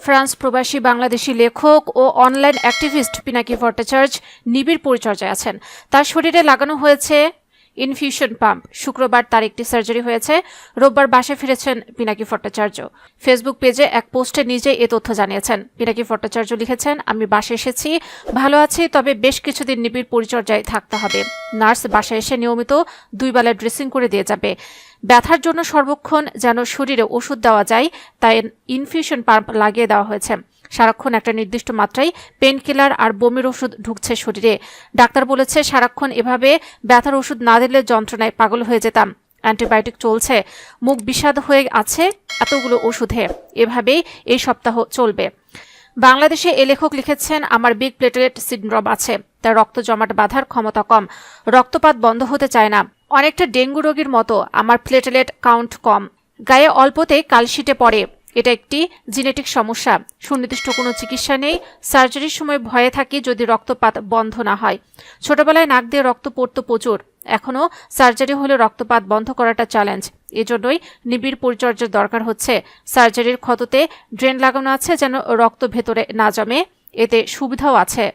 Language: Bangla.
ফ্রান্স প্রবাসী বাংলাদেশি লেখক ও অনলাইন অ্যাক্টিভিস্ট পিনাকি ভট্টাচার্য নিবিড় পরিচর্যায় আছেন। তার শরীরে লাগানো হয়েছে ইনফিউশন পাম্প। শুক্রবার তার একটি সার্জারি হয়েছে। রোববার বাসায় ফিরেছেন পিনাকি ভট্টাচার্য। ফেসবুক পেজে এক পোস্টে নিজেই এ তথ্য জানিয়েছেন। পিনাকি ভট্টাচার্য লিখেছেন, আমি বাসায় এসেছি, ভালো আছি, তবে বেশ কিছুদিন নিবিড় পরিচর্যায় থাকতে হবে। নার্স বাসায় এসে নিয়মিত 2 বেলা ড্রেসিং করে দিয়ে যাবে। ব্যথার জন্য সর্বক্ষণ যেন শরীরে ওষুধ দেওয়া যায়, তাই ইনফিউশন পাম্প লাগিয়ে দেওয়া হয়েছে। সারাক্ষণ একটা নির্দিষ্ট মাত্রায় পেন কিলার আর বমির ওষুধ ঢুকছে শরীরে। ডাক্তার বলেছে সারাক্ষণ এভাবে ব্যথার ওষুধ না দিলে যন্ত্রণায় পাগল হয়ে যেতাম। অ্যান্টিবায়োটিক চলছে, মুখ বিষাদ হয়ে আছে এতগুলো ওষুধে। এভাবেই এই সপ্তাহ চলবে। বাংলাদেশে এ লেখক লিখেছেন, আমার বিগ প্লেটলেট সিন্ড্রোম আছে, তার রক্ত জমাট বাঁধার ক্ষমতা কম, রক্তপাত বন্ধ হতে চায় না। অনেকটা ডেঙ্গু রোগীর মতো আমার প্লেটলেট কাউন্ট কম, গায়ে অল্পতেই কালশিটে পড়ে। এটা একটি জেনেটিক সমস্যা। সুনির্দিষ্ট কোনো চিকিৎসা নেই। সার্জারির সময় ভয়ে থাকি যদি রক্তপাত বন্ধ না হয়। ছোটবেলায় নাক দিয়ে রক্ত পড়তো প্রচুর। এখনও সার্জারি হলে রক্তপাত বন্ধ করাটা চ্যালেঞ্জ। এজন্যই নিবিড় পরিচর্যার দরকার হচ্ছে। সার্জারির ক্ষততে ড্রেন লাগানো আছে যেন রক্ত ভেতরে না জমে, এতে সুবিধাও আছে।